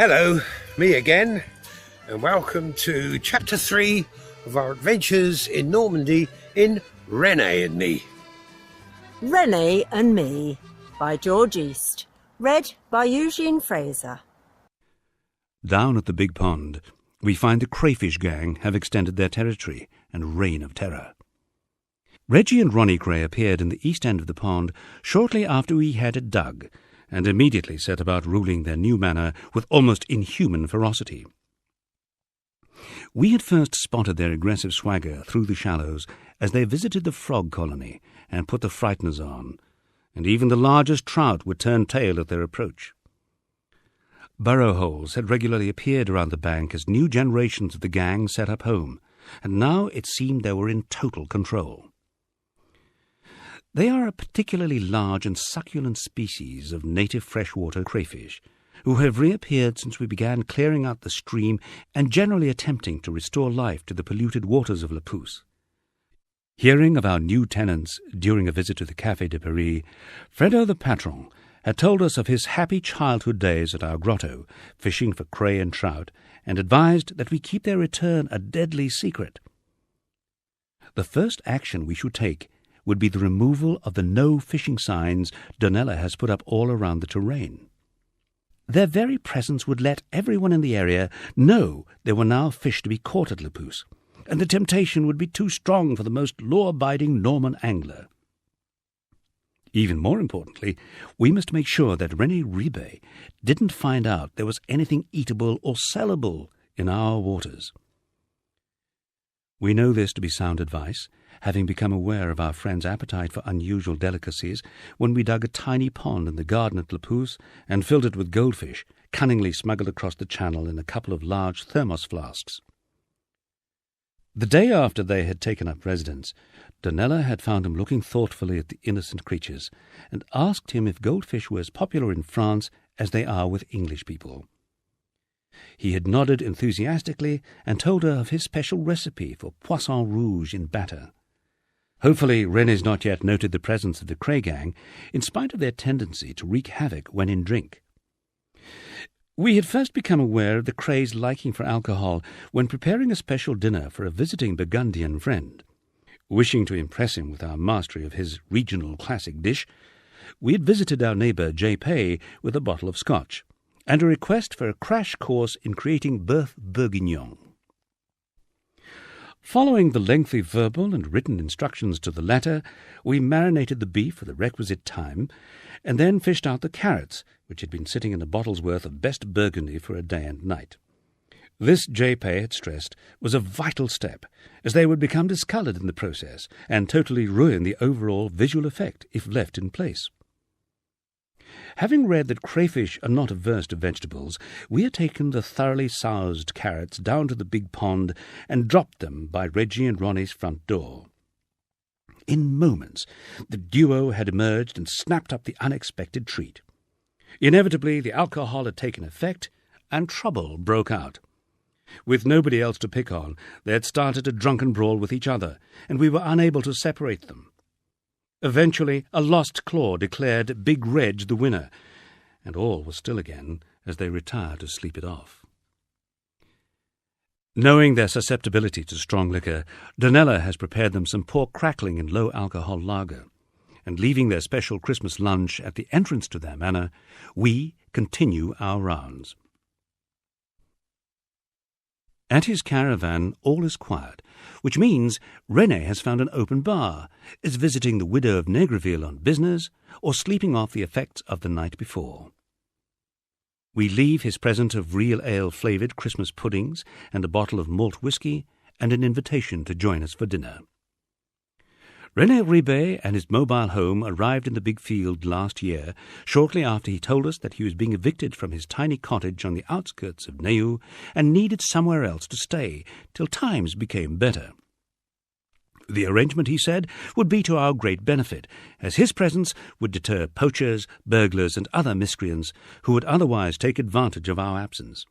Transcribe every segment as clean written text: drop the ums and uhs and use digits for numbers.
Hello, me again, and welcome to Chapter 3 of our adventures in Normandy in Rene and Me. René and Me by George East, read by Eugene Fraser. Down at the big pond, we find the crayfish gang have extended their territory and reign of terror. Reggie and Ronnie Gray appeared in the east end of the pond shortly after we had it dug, and immediately set about ruling their new manor with almost inhuman ferocity. We had first spotted their aggressive swagger through the shallows as they visited the frog colony and put the frighteners on, and even the largest trout would turn tail at their approach. Burrow holes had regularly appeared around the bank as new generations of the gang set up home, and now it seemed they were in total control. They are a particularly large and succulent species of native freshwater crayfish, who have reappeared since we began clearing out the stream and generally attempting to restore life to the polluted waters of Le Pouce. Hearing of our new tenants during a visit to the Café de Paris, Fredo the patron had told us of his happy childhood days at our grotto, fishing for cray and trout, and advised that we keep their return a deadly secret. The first action we should take would be the removal of the no fishing signs Donella has put up all around the terrain. Their very presence would let everyone in the area know there were now fish to be caught at Le Pouce, and the temptation would be too strong for the most law-abiding Norman angler. Even more importantly, we must make sure that René Ribet didn't find out there was anything eatable or sellable in our waters. We know this to be sound advice, having become aware of our friend's appetite for unusual delicacies when we dug a tiny pond in the garden at Le Pouce and filled it with goldfish, cunningly smuggled across the channel in a couple of large thermos flasks. The day after they had taken up residence, Donella had found him looking thoughtfully at the innocent creatures, and asked him if goldfish were as popular in France as they are with English people. He had nodded enthusiastically and told her of his special recipe for poisson rouge in batter. Hopefully René's not yet noted the presence of the Cray gang, in spite of their tendency to wreak havoc when in drink. We had first become aware of the Cray's liking for alcohol when preparing a special dinner for a visiting Burgundian friend. Wishing to impress him with our mastery of his regional classic dish, we had visited our neighbour J. Pay with a bottle of scotch, and a request for a crash course in creating bœuf bourguignon. Following the lengthy verbal and written instructions to the latter, we marinated the beef for the requisite time, and then fished out the carrots, which had been sitting in a bottle's worth of best Burgundy for a day and night. This, J. Pay had stressed, was a vital step, as they would become discoloured in the process and totally ruin the overall visual effect if left in place. Having read that crayfish are not averse to vegetables, we had taken the thoroughly soused carrots down to the big pond and dropped them by Reggie and Ronnie's front door. In moments, the duo had emerged and snapped up the unexpected treat. Inevitably, the alcohol had taken effect, and trouble broke out. With nobody else to pick on, they had started a drunken brawl with each other, and we were unable to separate them. Eventually, a lost claw declared Big Reg the winner, and all was still again as they retired to sleep it off. Knowing their susceptibility to strong liquor, Donella has prepared them some pork crackling in low-alcohol lager, and leaving their special Christmas lunch at the entrance to their manor, we continue our rounds. At his caravan, all is quiet, which means René has found an open bar, is visiting the widow of Negreville on business, or sleeping off the effects of the night before. We leave his present of real ale-flavoured Christmas puddings and a bottle of malt whisky and an invitation to join us for dinner. René Ribet and his mobile home arrived in the big field last year, shortly after he told us that he was being evicted from his tiny cottage on the outskirts of Neu and needed somewhere else to stay till times became better. The arrangement, he said, would be to our great benefit, as his presence would deter poachers, burglars, and other miscreants who would otherwise take advantage of our absence.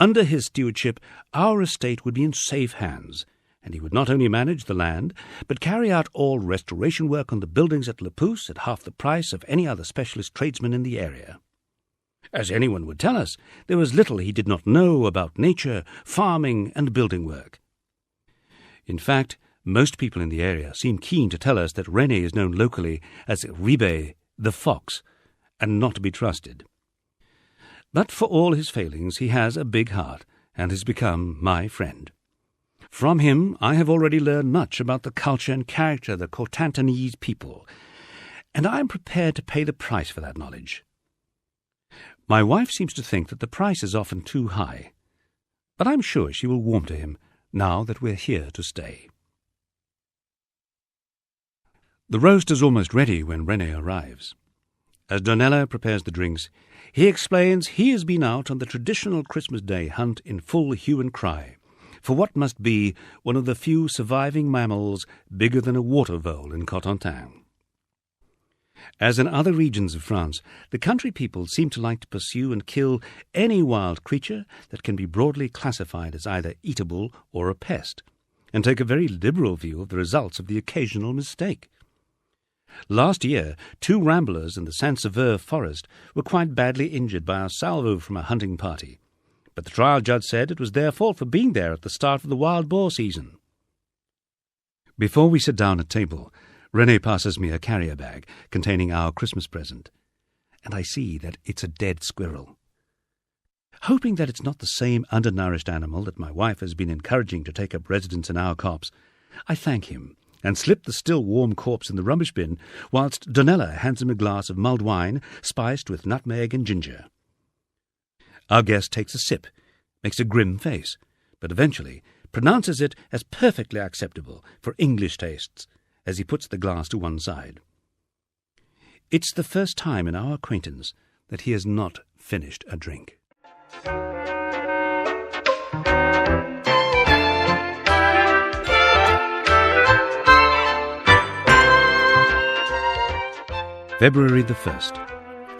Under his stewardship, our estate would be in safe hands, and he would not only manage the land, but carry out all restoration work on the buildings at Le Pouce at half the price of any other specialist tradesman in the area. As anyone would tell us, there was little he did not know about nature, farming, and building work. In fact, most people in the area seem keen to tell us that René is known locally as Ribet, the fox, and not to be trusted. But for all his failings, he has a big heart and has become my friend. From him, I have already learned much about the culture and character of the Cotentinese people, and I am prepared to pay the price for that knowledge. My wife seems to think that the price is often too high, but I'm sure she will warm to him now that we're here to stay. The roast is almost ready when René arrives. As Donella prepares the drinks, he explains he has been out on the traditional Christmas Day hunt in full hue and cry for what must be one of the few surviving mammals bigger than a water vole in Cotentin. As in other regions of France, the country people seem to like to pursue and kill any wild creature that can be broadly classified as either eatable or a pest, and take a very liberal view of the results of the occasional mistake. Last year, 2 ramblers in the Saint-Sever forest were quite badly injured by a salvo from a hunting party, but the trial judge said it was their fault for being there at the start of the wild boar season. Before we sit down at table, René passes me a carrier bag containing our Christmas present, and I see that it's a dead squirrel. Hoping that it's not the same undernourished animal that my wife has been encouraging to take up residence in our copse, I thank him and slip the still warm corpse in the rubbish bin, whilst Donella hands him a glass of mulled wine spiced with nutmeg and ginger. Our guest takes a sip, makes a grim face, but eventually pronounces it as perfectly acceptable for English tastes, as he puts the glass to one side. It's the first time in our acquaintance that he has not finished a drink. February the 1st.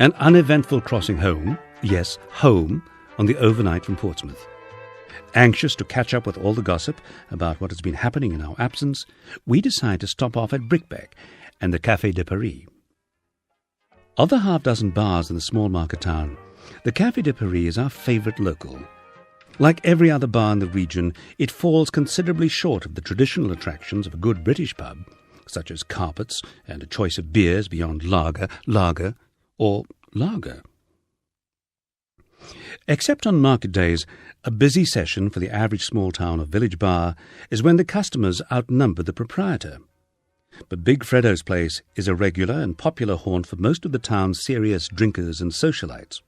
An uneventful crossing home, yes, home, on the overnight from Portsmouth. Anxious to catch up with all the gossip about what has been happening in our absence, we decide to stop off at Brickbeck and the Café de Paris. Of the half-dozen bars in the small market town, the Café de Paris is our favourite local. Like every other bar in the region, it falls considerably short of the traditional attractions of a good British pub, such as carpets and a choice of beers beyond lager, or lager. Except on market days, a busy session for the average small town or village bar is when the customers outnumber the proprietor. But Big Fredo's place is a regular and popular haunt for most of the town's serious drinkers and socialites.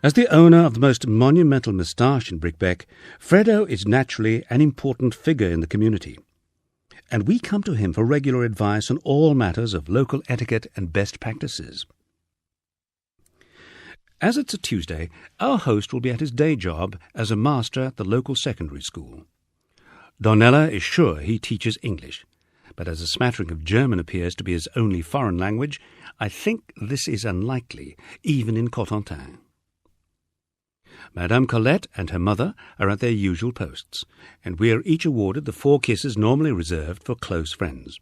As the owner of the most monumental moustache in Brickbeck, Fredo is naturally an important figure in the community, and we come to him for regular advice on all matters of local etiquette and best practices. As it's a Tuesday, our host will be at his day job as a master at the local secondary school. Donella is sure he teaches English, but as a smattering of German appears to be his only foreign language, I think this is unlikely, even in Cotentin. Madame Colette and her mother are at their usual posts, and we are each awarded the 4 kisses normally reserved for close friends.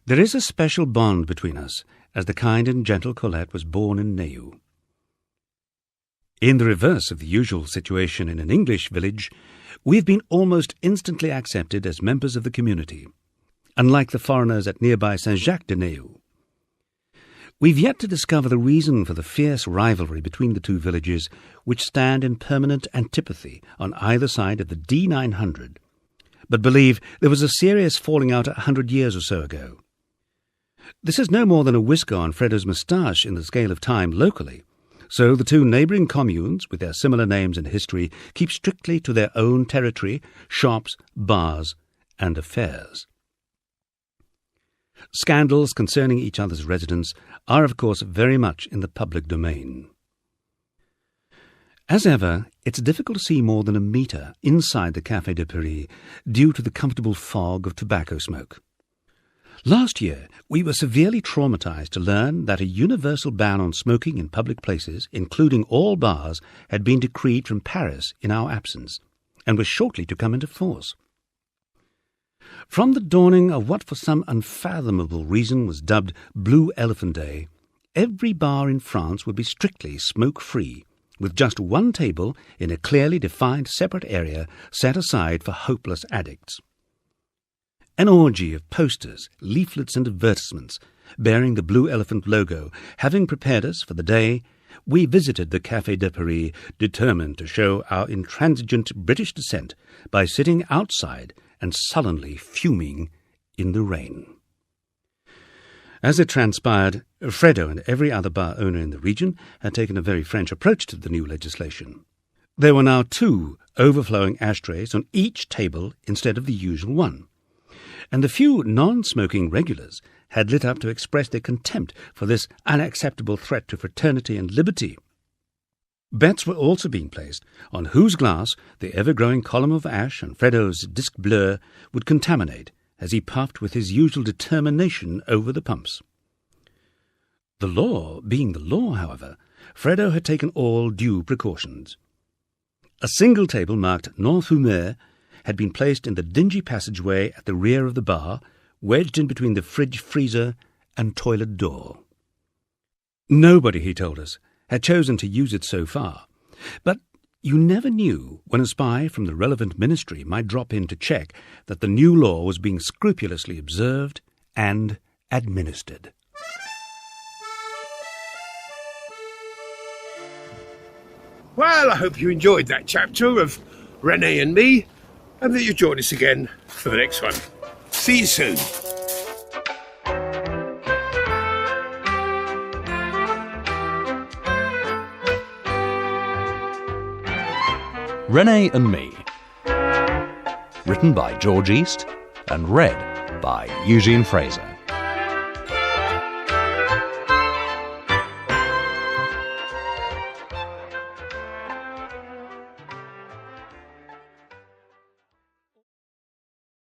There is a special bond between us, as the kind and gentle Colette was born in Neu. In the reverse of the usual situation in an English village, we have been almost instantly accepted as members of the community, unlike the foreigners at nearby Saint-Jacques-de-Neu. We've yet to discover the reason for the fierce rivalry between the 2 villages, which stand in permanent antipathy on either side of the D900, but believe there was a serious falling out 100 years or so ago. This is no more than a whisker on Fredo's moustache in the scale of time locally, so the 2 neighbouring communes, with their similar names and history, keep strictly to their own territory, shops, bars, and affairs. Scandals concerning each other's residence are, of course, very much in the public domain. As ever, it's difficult to see more than a metre inside the Café de Paris due to the comfortable fog of tobacco smoke. Last year, we were severely traumatized to learn that a universal ban on smoking in public places, including all bars, had been decreed from Paris in our absence, and was shortly to come into force. From the dawning of what for some unfathomable reason was dubbed Blue Elephant Day, every bar in France would be strictly smoke-free, with just one table in a clearly defined separate area set aside for hopeless addicts. An orgy of posters, leaflets and advertisements bearing the Blue Elephant logo having prepared us for the day, we visited the Café de Paris, determined to show our intransigent British descent by sitting outside and sullenly fuming in the rain. As it transpired, Fredo and every other bar owner in the region had taken a very French approach to the new legislation. There were now 2 overflowing ashtrays on each table instead of the usual one, and the few non-smoking regulars had lit up to express their contempt for this unacceptable threat to fraternity and liberty. Bets were also being placed on whose glass the ever-growing column of ash and Fredo's disc bleu would contaminate as he puffed with his usual determination over the pumps. The law being the law, however, Fredo had taken all due precautions. A single table marked non fumeur had been placed in the dingy passageway at the rear of the bar, wedged in between the fridge freezer and toilet door. Nobody, he told us, had chosen to use it so far, but you never knew when a spy from the relevant ministry might drop in to check that the new law was being scrupulously observed and administered. Well, I hope you enjoyed that chapter of René and Me, and that you join us again for the next one. See you soon. René and Me. Written by George East and read by Eugene Fraser.